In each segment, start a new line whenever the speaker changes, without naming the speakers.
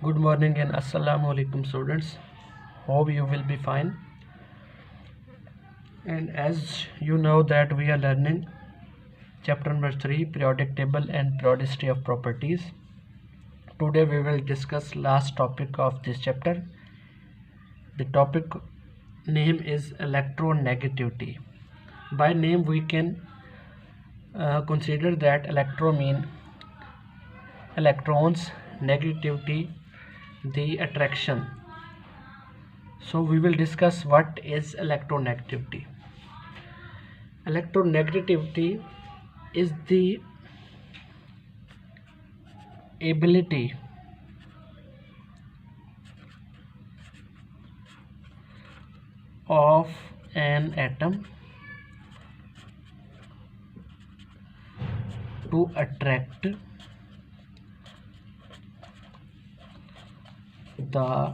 Good morning and assalamu alaikum students. Hope you will be fine. And as you know that we are learning chapter number 3, periodic table and periodicity of properties. Today we will discuss last topic of this chapter. The topic name is electronegativity. By name we can consider that electro mean electrons, negativity the attraction. So we will discuss what is electronegativity. Electronegativity is the ability of an atom to attract the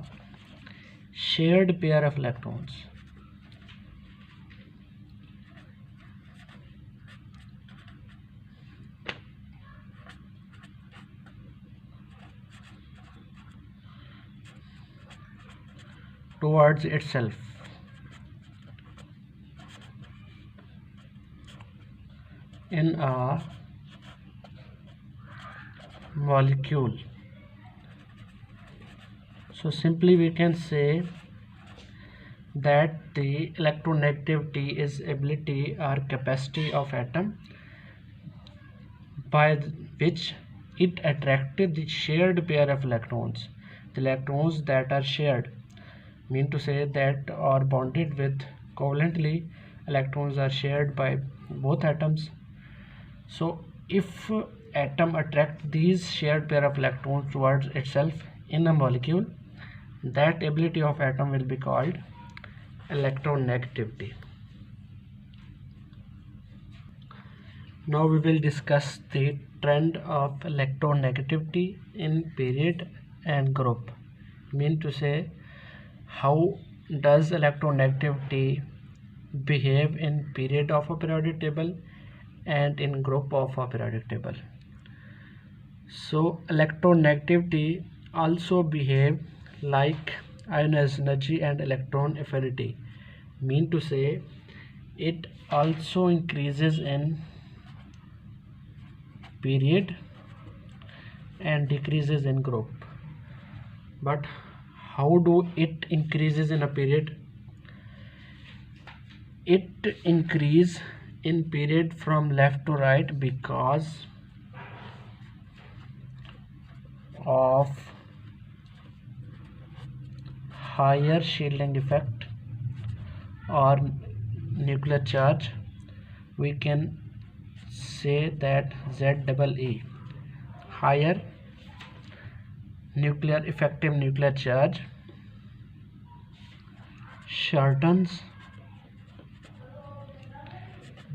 shared pair of electrons towards itself in a molecule. So simply we can say that the electronegativity is ability or capacity of atom by which it attracted the shared pair of electrons. The electrons that are shared mean to say that are bonded with covalently electrons are shared by both atoms. So if atom attract these shared pair of electrons towards itself in a molecule, that ability of atom will be called electronegativity. Now we will discuss the trend of electronegativity in period and group. Mean to say how does electronegativity behave in period of a periodic table and in group of a periodic table. So electronegativity also behave like ionized energy and electron affinity. Mean to say it also increases in period and decreases in group. But how do it increases in a period? It increase in period from left to right because of higher shielding effect or nuclear charge. We can say that ZEE, higher effective nuclear charge shortens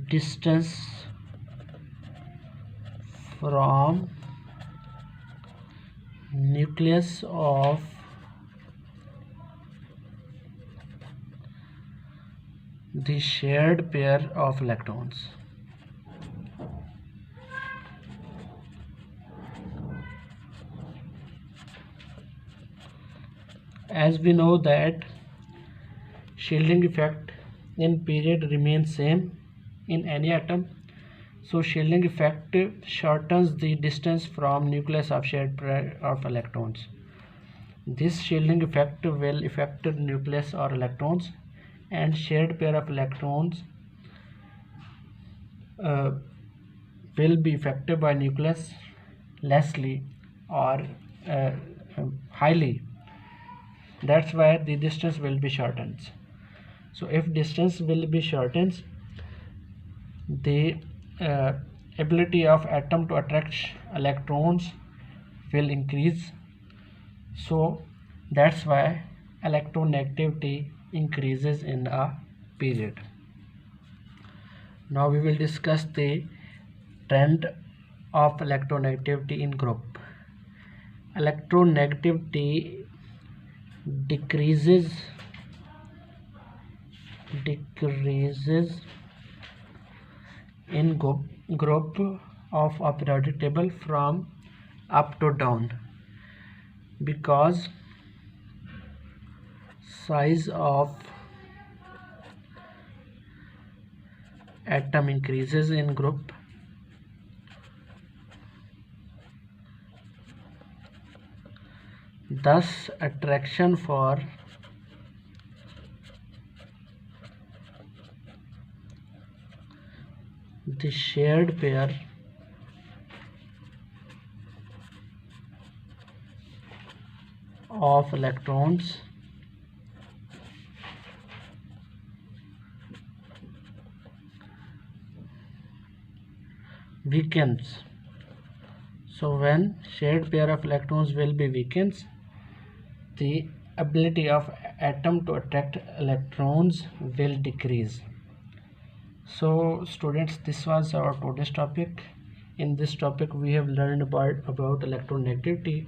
distance from nucleus of the shared pair of electrons. As we know that shielding effect in period remains same in any atom, so shielding effect shortens the distance from nucleus of shared pair of electrons. This shielding effect will affect the nucleus or electrons, and shared pair of electrons will be affected by nucleus lessly or highly. That's why the distance will be shortened. So if distance will be shortened, the ability of atom to attract electrons will increase. So that's why electronegativity increases in a period. Now we will discuss the trend of electronegativity in group. Electronegativity decreases in group of a periodic table from up to down. because size of atom increases in group, thus attraction for the shared pair of electrons weakens. So when shared pair of electrons will be weakens, the ability of atom to attract electrons will decrease. So students, this was our today's topic. In this topic we have learned about electronegativity,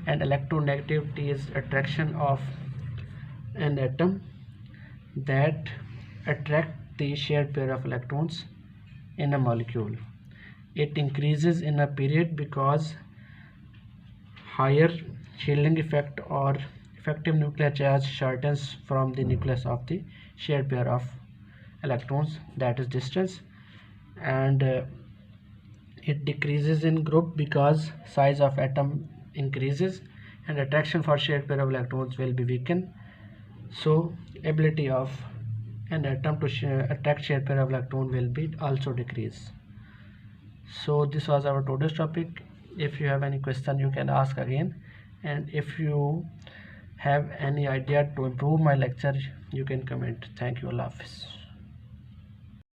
and electronegativity is attraction of an atom that attract the shared pair of electrons in a molecule. It increases in a period because higher shielding effect or effective nuclear charge shortens from the nucleus of the shared pair of electrons, that is distance, and it decreases in group because size of atom increases and attraction for shared pair of electrons will be weakened. So ability of an atom to attract shared pair of electron will be also decrease. So this was our today's topic. If you have any question you can ask again, and if you have any idea to improve my lecture you can comment. Thank you. Allah Hafiz.